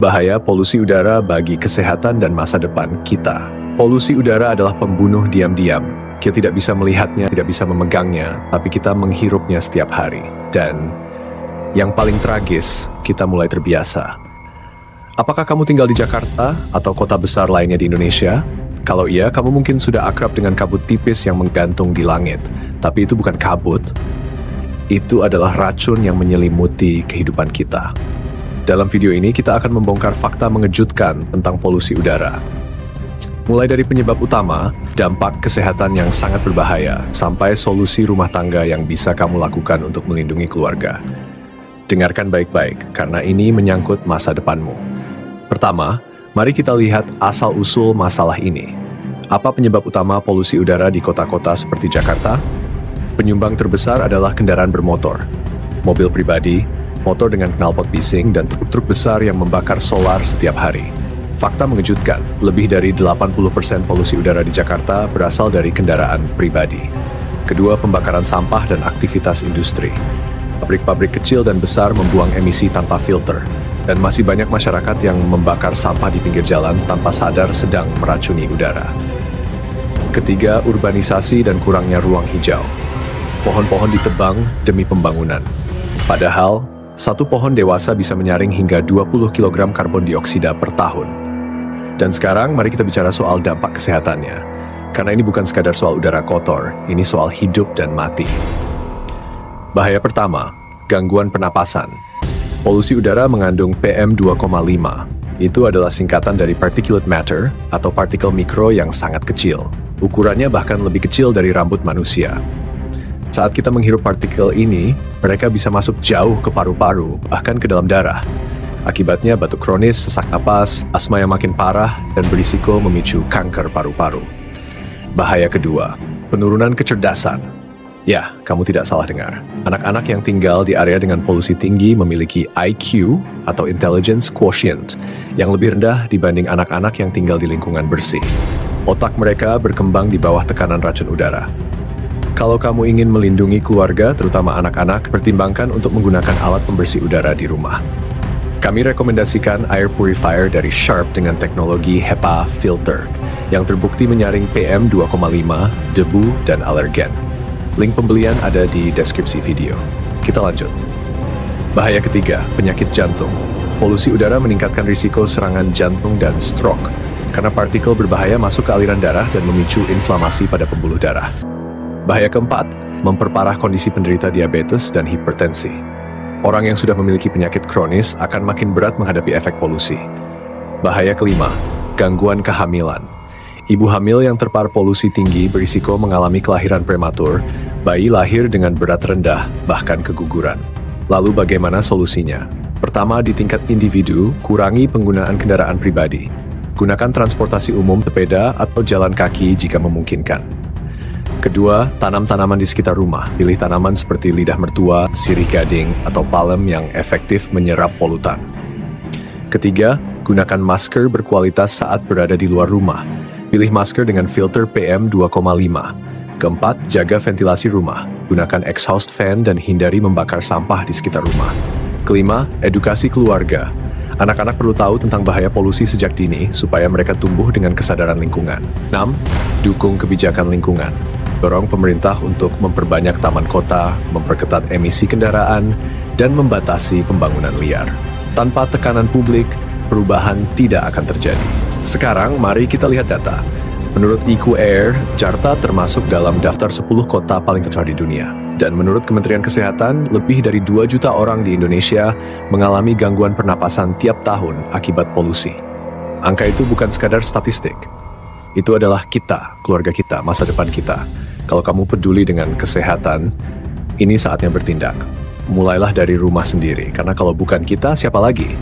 Bahaya polusi udara bagi kesehatan dan masa depan kita. Polusi udara adalah pembunuh diam-diam. Kita tidak bisa melihatnya, tidak bisa memegangnya, tapi kita menghirupnya setiap hari. Dan yang paling tragis, kita mulai terbiasa. Apakah kamu tinggal di Jakarta atau kota besar lainnya di Indonesia? Kalau iya, kamu mungkin sudah akrab dengan kabut tipis yang menggantung di langit. Tapi itu bukan kabut. Itu adalah racun yang menyelimuti kehidupan kita. Dalam video ini, kita akan membongkar fakta mengejutkan tentang polusi udara. Mulai dari penyebab utama, dampak kesehatan yang sangat berbahaya, sampai solusi rumah tangga yang bisa kamu lakukan untuk melindungi keluarga. Dengarkan baik-baik, karena ini menyangkut masa depanmu. Pertama, mari kita lihat asal-usul masalah ini. Apa penyebab utama polusi udara di kota-kota seperti Jakarta? Penyumbang terbesar adalah kendaraan bermotor, mobil pribadi, motor dengan knalpot bising, dan truk-truk besar yang membakar solar setiap hari. Fakta mengejutkan, lebih dari 80% polusi udara di Jakarta berasal dari kendaraan pribadi. Kedua, pembakaran sampah dan aktivitas industri. Pabrik-pabrik kecil dan besar membuang emisi tanpa filter, dan masih banyak masyarakat yang membakar sampah di pinggir jalan tanpa sadar sedang meracuni udara. Ketiga, urbanisasi dan kurangnya ruang hijau. Pohon-pohon ditebang demi pembangunan. Padahal, satu pohon dewasa bisa menyaring hingga 20 kg karbon dioksida per tahun. Dan sekarang, mari kita bicara soal dampak kesehatannya. Karena ini bukan sekadar soal udara kotor, ini soal hidup dan mati. Bahaya pertama, gangguan pernapasan. Polusi udara mengandung PM2,5. Itu adalah singkatan dari particulate matter atau partikel mikro yang sangat kecil. Ukurannya bahkan lebih kecil dari rambut manusia. Saat kita menghirup partikel ini, mereka bisa masuk jauh ke paru-paru, bahkan ke dalam darah. Akibatnya batuk kronis, sesak napas, asma yang makin parah, dan berisiko memicu kanker paru-paru. Bahaya kedua, penurunan kecerdasan. Ya, kamu tidak salah dengar. Anak-anak yang tinggal di area dengan polusi tinggi memiliki IQ atau Intelligence Quotient yang lebih rendah dibanding anak-anak yang tinggal di lingkungan bersih. Otak mereka berkembang di bawah tekanan racun udara. Kalau kamu ingin melindungi keluarga, terutama anak-anak, pertimbangkan untuk menggunakan alat pembersih udara di rumah. Kami rekomendasikan air purifier dari Sharp dengan teknologi HEPA filter yang terbukti menyaring PM2,5, debu, dan alergen. Link pembelian ada di deskripsi video. Kita lanjut. Bahaya ketiga, penyakit jantung. Polusi udara meningkatkan risiko serangan jantung dan stroke karena partikel berbahaya masuk ke aliran darah dan memicu inflamasi pada pembuluh darah. Bahaya keempat, memperparah kondisi penderita diabetes dan hipertensi. Orang yang sudah memiliki penyakit kronis akan makin berat menghadapi efek polusi. Bahaya kelima, gangguan kehamilan. Ibu hamil yang terpapar polusi tinggi berisiko mengalami kelahiran prematur, bayi lahir dengan berat rendah, bahkan keguguran. Lalu bagaimana solusinya? Pertama, di tingkat individu, kurangi penggunaan kendaraan pribadi. Gunakan transportasi umum, sepeda, atau jalan kaki jika memungkinkan. Kedua, tanam tanaman di sekitar rumah. Pilih tanaman seperti lidah mertua, sirih gading, atau palem yang efektif menyerap polutan. Ketiga, gunakan masker berkualitas saat berada di luar rumah. Pilih masker dengan filter PM2,5. Keempat, jaga ventilasi rumah. Gunakan exhaust fan dan hindari membakar sampah di sekitar rumah. Kelima, edukasi keluarga. Anak-anak perlu tahu tentang bahaya polusi sejak dini supaya mereka tumbuh dengan kesadaran lingkungan. 6. Dukung kebijakan lingkungan. Dorong pemerintah untuk memperbanyak taman kota, memperketat emisi kendaraan, dan membatasi pembangunan liar. Tanpa tekanan publik, perubahan tidak akan terjadi. Sekarang, mari kita lihat data. Menurut EcoAir, Jakarta termasuk dalam daftar 10 kota paling tercemar di dunia. Dan menurut Kementerian Kesehatan, lebih dari 2 juta orang di Indonesia mengalami gangguan pernapasan tiap tahun akibat polusi. Angka itu bukan sekadar statistik. Itu adalah kita, keluarga kita, masa depan kita. Kalau kamu peduli dengan kesehatan, ini saatnya bertindak. Mulailah dari rumah sendiri, karena kalau bukan kita, siapa lagi?